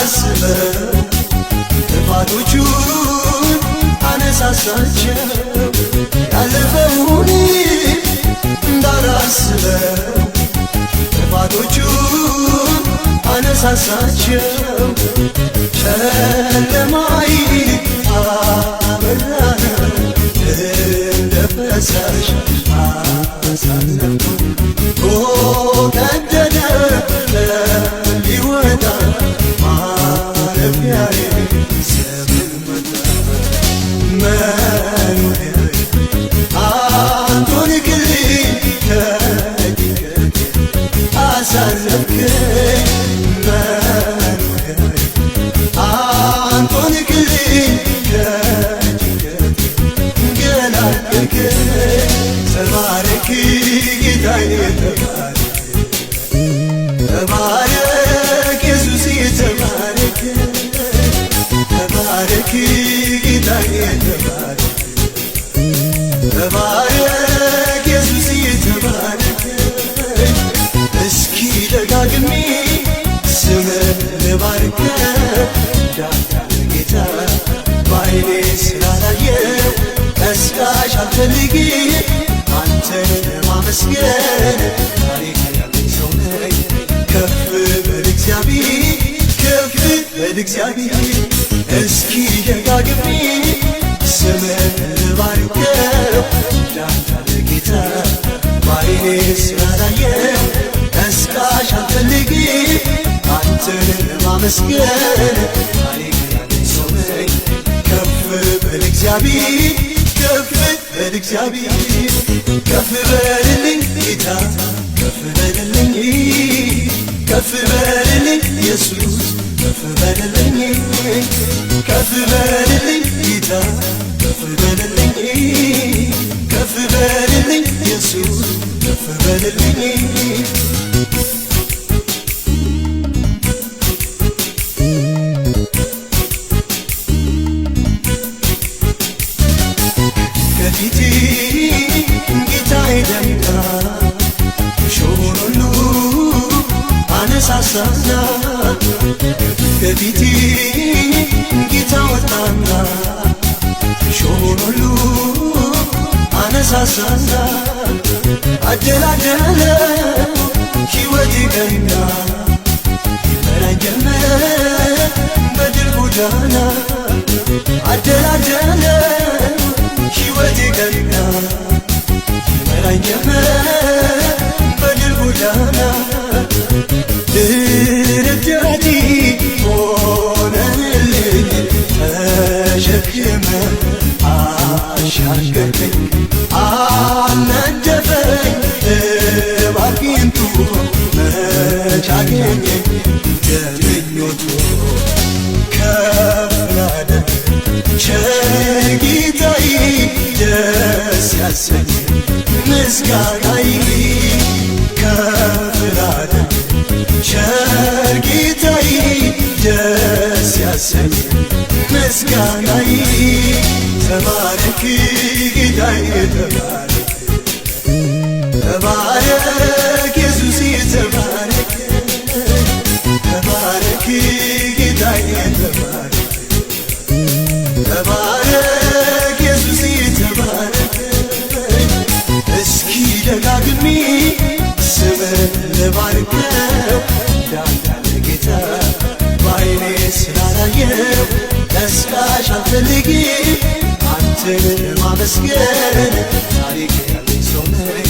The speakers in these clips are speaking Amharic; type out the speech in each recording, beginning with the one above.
እንዳላስበው ክፋቶቹን አነሳሳቸው ያለፈውን እንዳላስበው ክፋቶቹን አነሳሳቸው ጨለማይ አበራነ እንደ ፈሳሽ አሳለፍኩ ቀደደ ሊወጣ ማረፊያዬ ዘመን መጣ መኖሪያዬ አንተን ክልኝ ከጭንቀቴ አሳረፍከኝ መኖሪያዬ አንተን ክልኝ ከጭንቀቴ ገላገልከኝ ተባረክ ጌታዬ ተባረክ ኢየሱስ ተባረክ ተባረክ ጌታዬ ተባረክ ኢየሱስ ተባረክ እስኪ ደጋግሜ ስምህን ልባርከው ዳንተ ጌታ በዓይኔ ስላላየው ቀስቃሽ አልፈልግም አንተን ማመስገን ታሪክ ያለኝ ሰው ነኝ ከፍ በል እግዚአብሔር ከፍ በል እግዚአብሔር እስኪ ደጋግሜ ስምህን ልባርከው ዳንተ ጌታ በዓይኔ ስላላየው ቀስቃሽ አልፈልግም አንተን ማመስገን ታሪክ ያለኝ ሰው ነኝ ከፍ በል እግዚአብሔር ከፍ በል እግዚአብሔር ከፍ በልልኝ ጌታ ከፍ በልልኝ ከፍ በልልኝ ኢየሱስ ከፍ በልልኝ ከፍ በልልኝ ጌታ ከፍ በልልኝ ከፍ በልልኝ ኢየሱስ ከፍ በልልኝ ከፊቴ ጌታዬ ደምቃ እሾህን ሁሉ አነሳሳና ከፊቴ ጌታ ወጣና እሾህን ሁሉ አነሳሳና አደላደለው ሕይወቴ ቀና ይመራኝ ጀመረ በድል ጎዳና አደላደለው ሕይወቴ ቀና ይመራኝ ጀመረ በድል ጎዳና ረዳቴ ሆነልኝ ተሸክመ አሻገርከኝ አነደፈኝ እባክንቱ መች አገኘኝ እንደምኞቱ ከፍ ላለ ቸር ጌታዬ ደስ ያሰኝ ምስጋናዬ ከፍ ላለ ቸር ጌታዬ ደስ ያሰኝ ምስጋናዬ ተባረክ ጌታዬ ተባረክ ተባረክ ኢየሱስ ተባረክ ተባረክ ጌታዬ ተባረክ ተባረክ ኢየሱስ ተባረክ እስኪ ደጋግሜ ስምህን ልባርከው ዳንተ ጌታ በዓይኔ ስላላየው ቀስቃሽ አልፈልግም አንተን ማመስገን ታሪክ ያለኝ ሰው ነኝ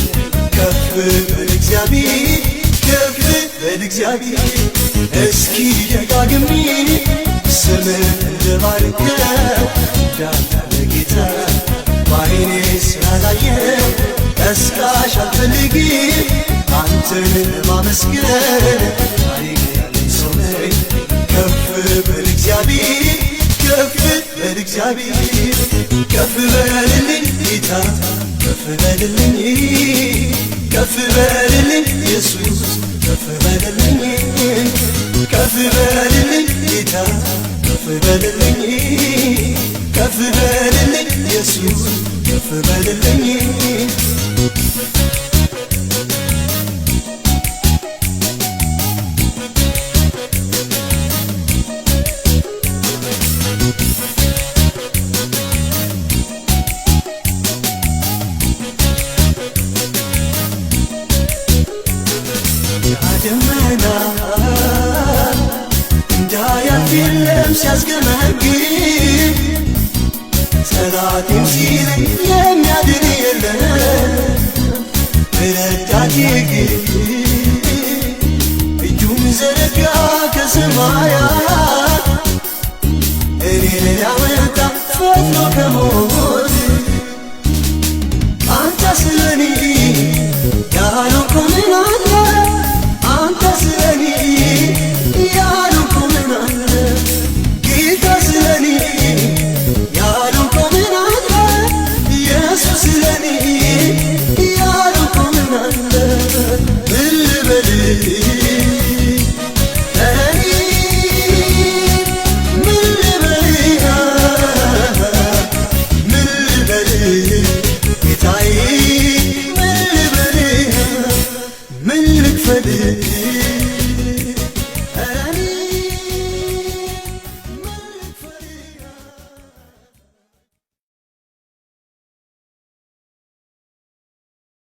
ከፍ በል እግዚአብሔር ከፍ በል እግዚአብሔር እስኪ ደጋግሜ ስምህን ልባርከው ዳንተ ጌታ በዓይኔ ስላላየው ቀስቃሽ አልፈልግም አንተን ማመስገን ታሪክ ያለኝ ሰው ነኝ ከፍ በል እግዚአብሔር ከፍ በል እግዚአብሔር ከፍ በልልኝ ጌታ ከፍ በልልኝ ከፍ በልልኝ ኢየሱስ ከፍ በልልኝ ከፍ በልልኝ ጌታ ከፍ በልልኝ ከፍ በልልኝ ኢየሱስ ከፍ በልልኝ ዓለም ሲያስገመግም ጠላቴም ሲለኝ የሚያድን የለም ረዳቴ ግን እጁን ዘረጋ ከሰማያት እኔን ሊያወጣ ፈጥኖ ከሞት አንተ ስለኔ ያልሆንከው ምን አለ አንተ ስለኔ ያልሆንከው ምን አለ ጌታ ስለኔ ያልሆንከው ምን አለ ኢየሱስ ስለኔ ያልሆንከው ምን አለ ምን ልበል ጌታዬ ምን ልበል ምን ልክፈል